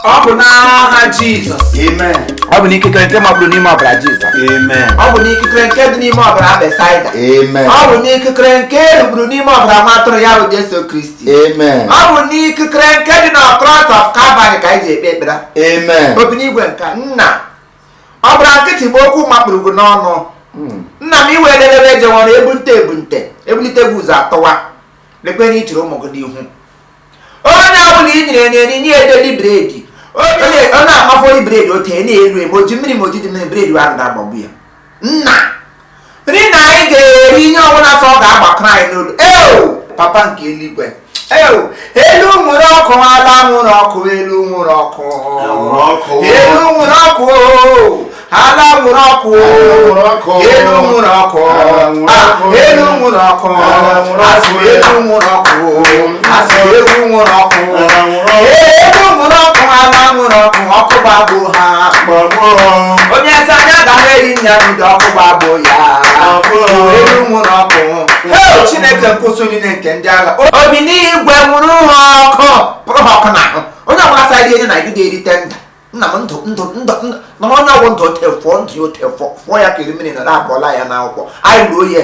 Ọ bụ n'aha Jizọs. Amen. Ọ bụ n'ikikere nke mapụrụ n'ime ọbara Jizọs. Amen. Ọ bụ n'ikikere nke dị n'ime ọbara Besaida. Amen. Ọ bụ n'ikikere nke eruburu n'ime ọbara nwa atụrụ ya bụ Jesu Kristi. Amen. Ọ bụ n'ikikere nke dị na cross of Calvary ka anyị ji ekpe ekpere. Amen. Obi n'igwe nke nna. Ọ bụrụ nkịtị bụ okwu makpụrụ gị n'ọnụ. Nna m iwe lelere ejewọrọ ebulite gị ụzọ atọwa. Lekwe na ichiri ụmụ gị n'ihu. Onye ọbụla i nyere enye nye edeli bredi. Ọ na-amafọri bredi ote na-elu eme oji mmiri ma oji dị mmiri bredi ahụ ga-agbagbu ya. Nna nri na anyị ga-eri ihe ọbụla sọ ga-agbakọrọ anyị n'olu. Papa nke eluigwe. Elu nwere ọkụ, ala nwere ọkụ, elu nwere ọkụ. Elu nwere ọkụ, ala nwere ọkụ, elu nwere ọkụ. Elu nwere ọkụ, asị elu nwere ọkụ, asị elu nwere ọkụ. Elu nwere ọkụ, ala nwere ọkụ, ọkụ gbagbo ha. Onye nsị anya agaghị eri nnya ndị ọkụ gbagbo ya. Elu nwere ọkụ. Chineke nkwụsị niile nke ndị agha. Obi n'igwe nwụrụ ha ọkụ, pụrụ ha ọkụ n'ahụ. Onye ọbụla sa iri enye na gị ga-erite ndụ. Nna m ndụ na onye ọgwụ ndụ otefụọ ndụ ya otefụọ ya ka eri mmiri na abụọla ya n'akwụkwọ. Anyị ruo ya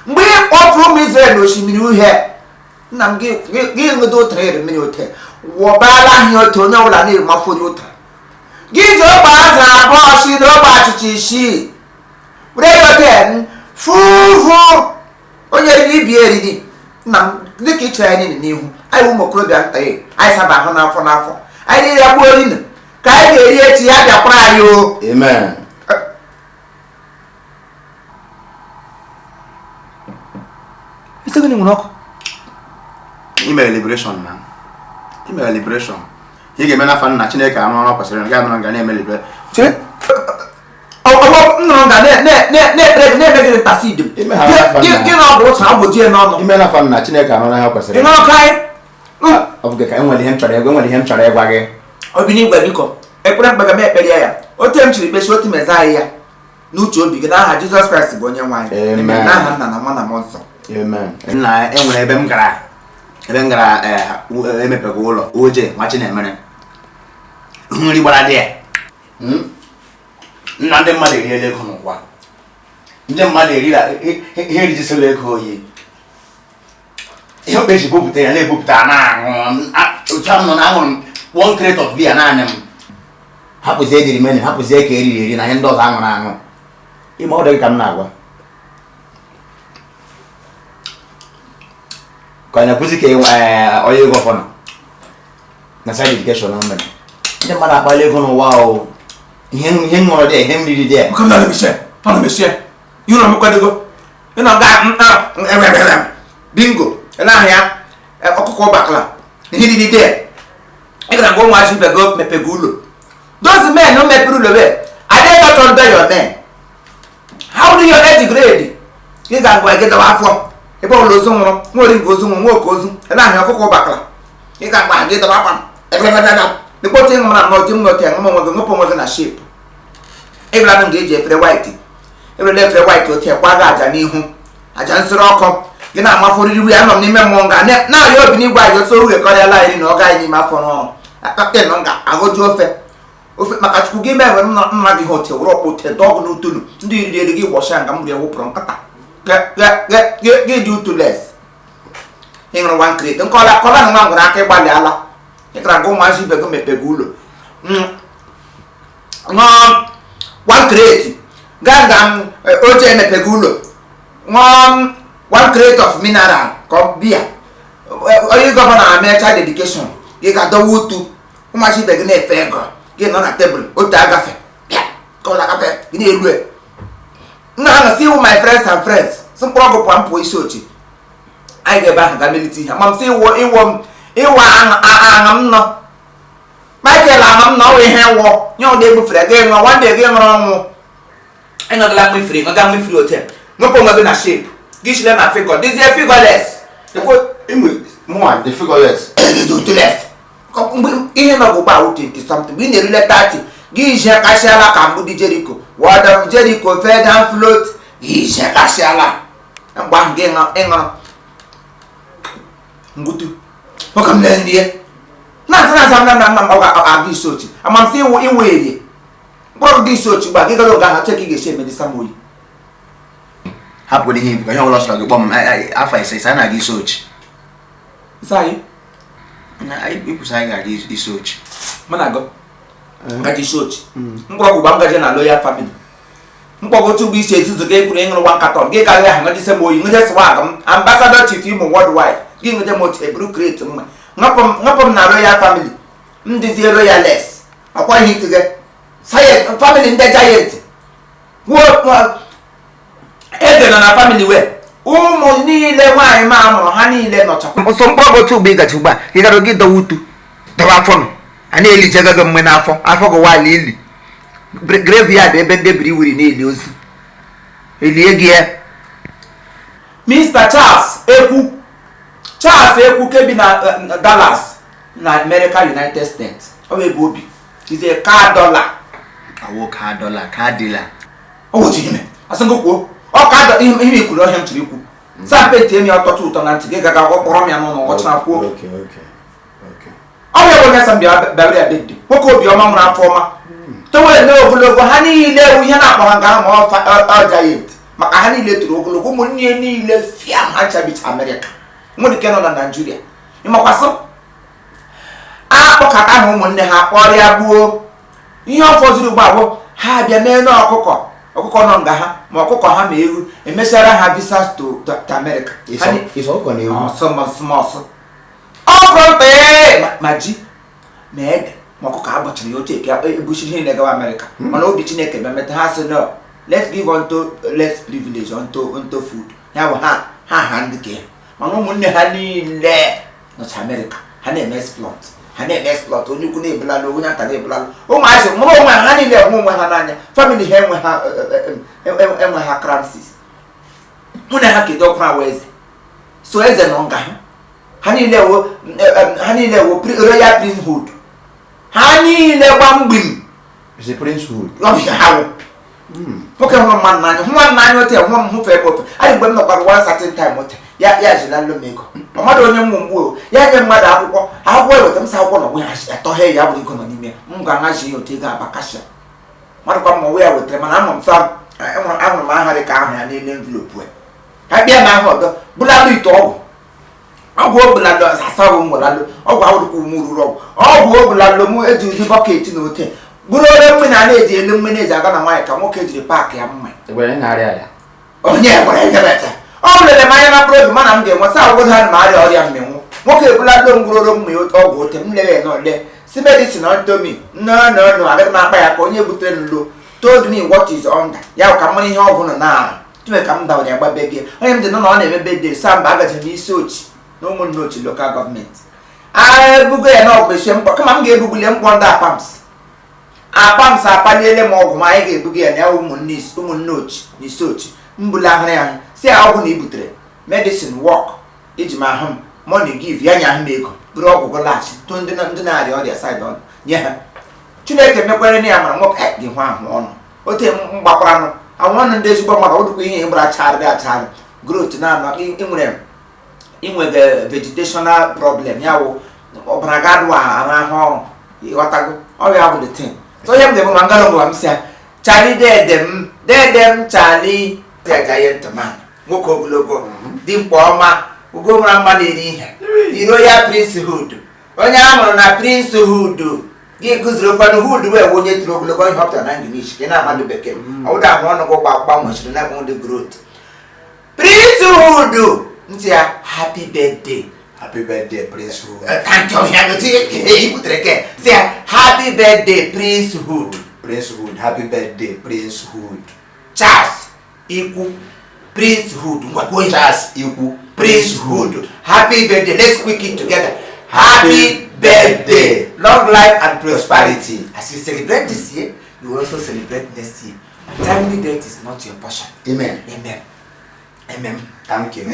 mgbe ị kpọpụrụ ụmụ Izrel n'osimiri uhie, nna m gị ṅụdo ụtara eri mmiri ote wọbala ahịa ote, onye ọbụla na-emafori ụtara gị ji ogbe azụ abụọ si na ogbe achịcha isii were ya ote fụfụ onye eriri ibi eriri. Nna m dịka ị chere anyị n'ihu anyị bụ ụmụ okorobịa nta anyị saba ahụ n'afọ anyị niile ya gbuo rinụ ka anyị ga-eri echi ya bịakwara anyị o. Amen. Isi gịnị nwere ọkụ? Ime liberation na ime liberation ị ga-eme n'afọ nna Chineke anụ ọrụ kwesịrị ga anụrụ ga na-eme liberation. Nnụnụ ga na-eme gị ntasid gị na ọgwụ ụtụ na ọgbụjie n'ọnụ. Ime n'afọ nna Chineke anụ ha kwesịrị. Ị nọrọ ka anyị ọ bụ ka enwere ihe m chọrọ ịgwa gị. Obi n'igwe biko ekpere mkpega m ekpere ya ote m chiri kpechi otu meza anyị ya n'uche obi gị n'aha Jizọs Kraịst bụ onye nwe anyị. N'aha Nna na Nwa na Mmụọ Nsọ. Amen. Nna enwere ebe m gara emepego ụlọ oje nwa Chinemere nri gbara dị ya. Nna ndị mmadụ eriela ego n'ụwa, ndị mmadụ erila ihe erijisila ego oyi. Ihe okpe ji bupụta ya na-ebupụta na-aṅụ otu ahụ nọ na aṅụrụ m 1 crate of beer naanị m. Hapụzie ejiri menu, hapụzie ka eriri eri na ihe ndị ọzọ aṅụrụ aṅụ. Ime ọ dị ka m na-agwa ka onye nkụzi ka onye ego ọfọnọ na side education na mmemme ndị mmadụ akpali ego n'ụwa o. Ihe ṅụrụ dị ihe m riri dị ya. Bingo n'ahịa ọkụkọ bakla ihe riri dị ya. Ị gara ngwa ụmụazị ibe gị mepego ụlọ. Those men who mepere ụlọ be are they not under your men? How do your age grade? Ị ga ngwa gị dawa afọ ebe ụlọ ozu nwụrụ nwere nke ozu nwụrụ nwoke ozu n'ahịa ọkụkọ bakla. Ị ga ngwa gị dawa akwa dịkpọta ịṅụ na nọji m nọte ṅụmụ nwe gị ṅụpụ nwe gị na shape. Ịbụla m ga-eji efere white ebere efere white ote kwaga aja n'ihu aja nsịrị ọkụ gị na-amafọrịrị ya nọ m n'ime mmụọ nga na-ayọ obi n'igwe anyị oso rughekọrịala iri na ọ gaghị n'ime afọ n'ọrụ kapten nga agụju ofe maka Chukwu gị mewe nna gị hote wụrụ ọkpụ ote dọgụ n'utulu ndị iriri eri gị gbọcha nga m rie wụpụrụ nkata gị dị utules. Ị ṅụrụ 1 crate nkọla na nwa nwere aka ịgbalị ala ịkara gị ụmụazị ibe gị mepego ụlọ ṅụọ 1 crate gaa oche emepego ụlọ ṅụọ 1 crate of mineral ka bia onye gọvanọ amecha dedication gị ga-adọwa utu ụmụazị ibe gị na-efe ego gị nọ na tebụl otu agafe ka ọ na-agafe gị na-elu nna ha na-si iwu my friends and friends si mkpụrụ ọgụ pụọ mpụ isi ochi anyị ga-ebe ahụ ga melite ihe ma m si ịwọ aṅa m nọ Michael aṅa m nọ ọwụ ihe wụọ nye ụdị egbufere gị ṅụọ nwanne gị ṅụrụ ọnwụ ịnọgala mmefiri ṅụga mmefiri otel ṅụpụ onwe gị na shape gị chile na figure dịzie figureless the figureless ihe nọ bụ gbaa 20 something mgbe ị na-erile 30 gị ije kasịala ka mgbudi Jericho word of Jericho fed and float gị ije kasịala mgbe ahụ gị ịṅụrụ mgbutu nwoke m na-enye na na aga isi ochi amamsi iwu eri mkpọrọ gị isi ochi gba gị gara oge ahụ cheki ga-esi emedisa m oyi hapụ ihe ibu ka ihe ọbụla sọrọ gị kpọm afọ ise na-aga isi ochi ikwusa anyị ga-aga isi ochi mana agụ ngaji isi ochi mkpọrọ gba ngaji na loyal family mkpọrọ otu bụ isi ezuzu gị ekwuru ịṅụrụ nwa nkatọ gị gara ha ngajise m oyi ngje swag m ambassador chief Imo worldwide gị ngje m otu eburu crate mma ngapụ m na royal family ndizie royales akwa ihe itige sayet family ndị giant eze na family we ụmụ niile nwaanyị ma amụrụ ha niile nọchakwa ọsọ mkpọrọ otu ugbo ịgachi ugbu a ị gara gị dọwa utu dọwa afọ nọ a na-elichega gị mgbe n'afọ afọ gị wali ili graveyard ebe ndị biri wiri na-eli ozu elie gị ya Mr. Charles Ekwu kebi na Dallas na America United States ọ bụ ebe obi ize ka dollar awo ka dollar ka dila o wuti ime asịgo kwuo ọ ka ihe ikwuru ọhịa m chiri ikwu sapeti emi ọtọtụ ụtọ na ntị gị gaga ọkpọrọ m ya n'ụlọ ọchịna kwuo ọ bụ ebe onye sa mbịa babiri abedi nwoke obiọma nwere afọ ọma towere na ogologo ha niile ewu ihe na-akpọ ha nga ma ọ giant maka ha niile toro ogologo ụmụnne niile fiam ha chabicha America nwere ike nọ na Nigeria ịmakwasị akpọkọta ha ụmụnne ha kpọrịa gbuo ihe ọ fọziri ugbu abụọ ha bịa mee na ọkụkọ nọ nga ha ma ọkụkọ ha ma ewu emesara ha visas to America ma ji ma ede ma ọkụkọ a gbachara ya otu eke ebuchi ihe na-egawa America mana obi Chineke bịameta ha sị no let's give unto less privilege unto food ya bụ ha ndị ka ya mana ụmụnne ha niile nọcha America ha na-eme exploit onye ukwu na-ebulala onye ata na-ebulala ụmụazị mụrụ onwe ha niile enwe onwe ha n'anya family ha enwe ha crisis mụ na ha kedu ọkụ na eze so eze nọ nga ha niile wo royal princehood ha niile gba mgbim nwoke hụrụ mmadụ n'anya nwa n'anya ote nwa m hụfe ebe ofe anyị mgbe m nọkwara one certain time ote ya jila nlo m ego mmadụ onye mmụ mgbu ya nye mmadụ akwụkwọ eweta m sa akwụkwọ na onwe ha atọghị ya bụrụ ego nọ n'ime m ga-ahazi ya otu ego aba kasha mmadụ kwa mma ya wetara mana ama m sa ahụrụ m aha dị ka ahụ ya n'ele envelopu ha bịa na ahụ ọdọ bụlalụ ite ọgwụ obulalụ asabụ mgbalalụ ọgwụ ahụrụkwa ume ruru ọgwụ obulalụ m eji ụdị bọket na ote bụrụ onye mmiri a na-eji elu mmiri eji aga na nwaanyị ka nwoke jiri paakị ya mma onye gwara egebeta ọ lere m anya na mkpụrụ mana m ga-enweta agwụgwọ ha ma arịa ọrịa mmenwu nwoke ebulado ngwụroro mma ọgwụ ote m lere na ole si medicine ontomi no agaghị m akpa ya ka onye butere nlo told me what is under ya ka mara ihe ọgwụ nọ na tume ka m dawanye agbabe gị onye m dị nọ na ọ na-emebe de sa mba agaji m isi ochi na ụmụnne ochi lokal gọọmenti ebugo ya na ọgwụ esie mkpọ kama m ga-ebugule mkpọ ndị akpams akpaliele m ọgwụ ma anyị ga-ebuga ya na ya ụmụnne ochi na isi ochi mbula ahụrụ ya si ya ọgwụ na ibutere medicine work iji ma ahụ m money give ya nya ahụ m ego bụrụ ọgwụ gọlachi tụ ndị na-arịa ọrịa side ọnụ nye ha Chineke mekwere na ya mara nwoke gị hụ ahụ ọnụ ote mgbakwaranụ ahụ ọnụ ndị ezigbo mmadụ ọdụkwa ihe gbara acharị growth na-anọ inwege vegetational problem ya wụ ọbara ga-adụ ahụ ọrụ ịghọtago ọrịa bụ the thing so ihe m ga-ebe ma ngara ngwa m si ya chali dede m chali giant man nwoke ogologo dimkpa ọma ugo mara mma na-eri ihe the royal princehood onye a mụrụ na princehood gị gụziri ụkwanụ hood wee onye tiri ogologo ihe ọpụtara na English gị na-amadụ bekee ọwụda ahụ ọnụ gụ gbanwechiri na ndị growth princehood ntị ya happy birthday princehood thank you you put it say happy birthday princehood happy birthday princehood Charles Ekwu princehood Charles Ekwu princehood happy birthday let's quick it together happy birthday long life and prosperity as you celebrate this year you will also celebrate next year timely death is not your passion amen thank you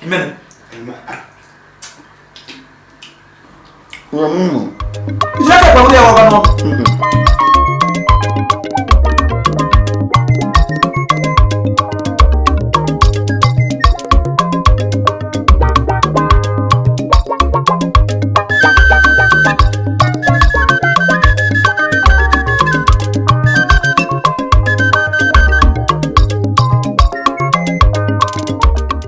Amen. Amen.